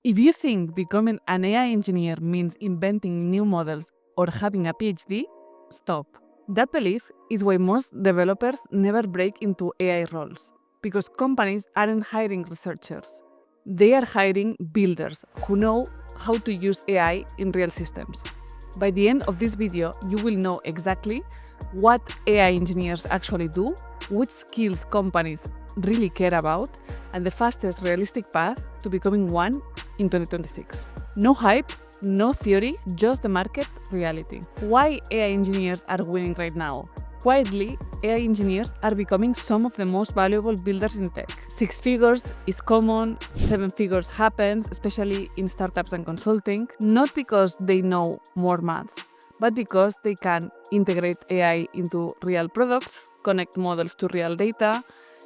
If you think becoming an AI engineer means inventing new models or having a PhD, stop. That belief is why most developers never break into AI roles, because companies aren't hiring researchers. They are hiring builders who know how to use AI in real systems. By the end of this video, you will know exactly what AI engineers actually do, which skills companies really care about, and the fastest realistic path to becoming one in 2026. No hype, no theory, just the market reality. Why AI engineers are winning right now? Quietly, AI engineers are becoming some of the most valuable builders in tech. 6 figures is common, 7 figures happens, especially in startups and consulting, not because they know more math, but because they can integrate AI into real products, connect models to real data,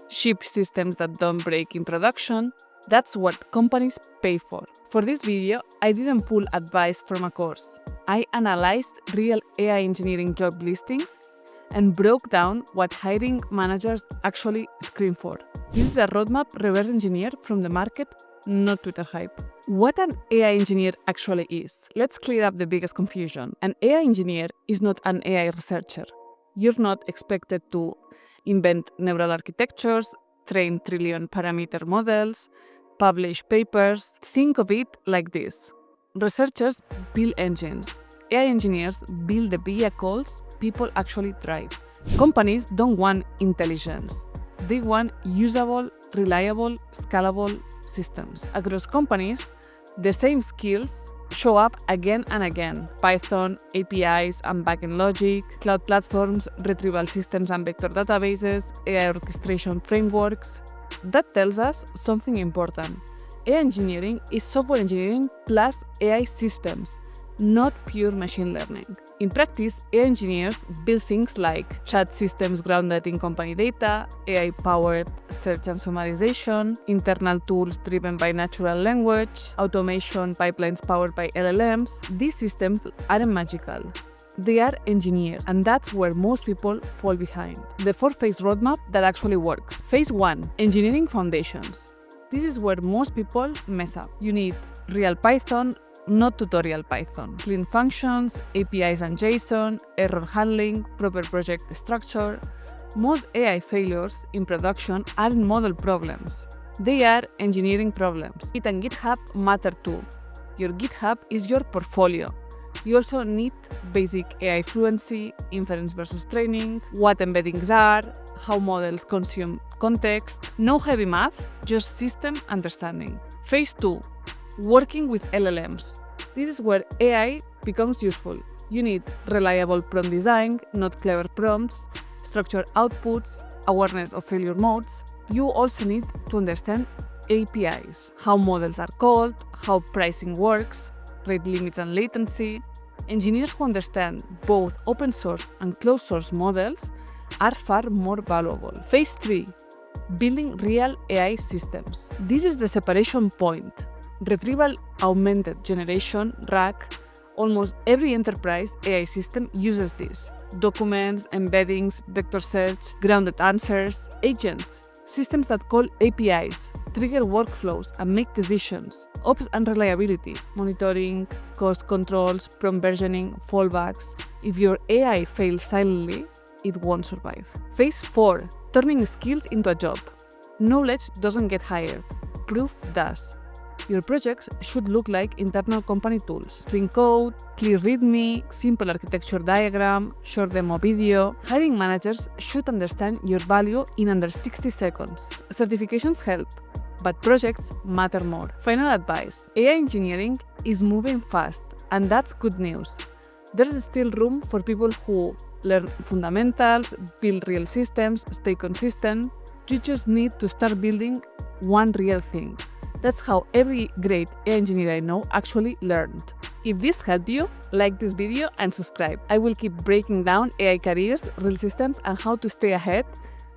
ship systems that don't break in production. That's what companies pay for. For this video, I didn't pull advice from a course. I analyzed real AI engineering job listings and broke down what hiring managers actually screen for. This is a roadmap reverse engineered from the market, not Twitter hype. What an AI engineer actually is. Let's clear up the biggest confusion. An AI engineer is not an AI researcher. You're not expected to invent neural architectures, train trillion parameter models, publish papers. Think of it like this. Researchers build engines. AI engineers build the vehicles people actually drive. Companies don't want intelligence. They want usable, reliable, scalable systems. Across companies, the same skills show up again and again. Python, APIs and backend logic, cloud platforms, retrieval systems and vector databases, AI orchestration frameworks. That tells us something important. AI engineering is software engineering plus AI systems, not pure machine learning. In practice, AI engineers build things like chat systems grounded in company data, AI-powered search and summarization, internal tools driven by natural language, automation pipelines powered by LLMs. These systems aren't magical. They are engineered, and that's where most people fall behind. The 4-phase roadmap that actually works. Phase 1. Engineering foundations. This is where most people mess up. You need real Python, not tutorial Python. Clean functions, APIs and JSON, error handling, proper project structure. Most AI failures in production aren't model problems. They are engineering problems. Git and GitHub matter too. Your GitHub is your portfolio. You also need basic AI fluency, inference versus training, what embeddings are, how models consume context. No heavy math, just system understanding. Phase 2. Working with LLMs. This is where AI becomes useful. You need reliable prompt design, not clever prompts, structured outputs, awareness of failure modes. You also need to understand APIs, how models are called, how pricing works, rate limits and latency. Engineers who understand both open source and closed source models are far more valuable. Phase 3. Building real AI systems. This is the separation point. Retrieval augmented generation, RAG. Almost every enterprise AI system uses this. Documents, embeddings, vector search, grounded answers, agents, systems that call APIs, trigger workflows and make decisions, ops and reliability, monitoring, cost controls, prompt versioning, fallbacks. If your AI fails silently, it won't survive. Phase 4. Turning skills into a job. Knowledge doesn't get hired. Proof does. Your projects should look like internal company tools. Clean code, clear README, simple architecture diagram, short demo video. Hiring managers should understand your value in under 60 seconds. Certifications help, but projects matter more. Final advice. AI engineering is moving fast, and that's good news. There's still room for people who learn fundamentals, build real systems, stay consistent. You just need to start building one real thing. That's how every great AI engineer I know actually learned. If this helped you, like this video and subscribe. I will keep breaking down AI careers, real systems, and how to stay ahead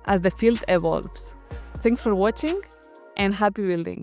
as the field evolves. Thanks for watching and happy building!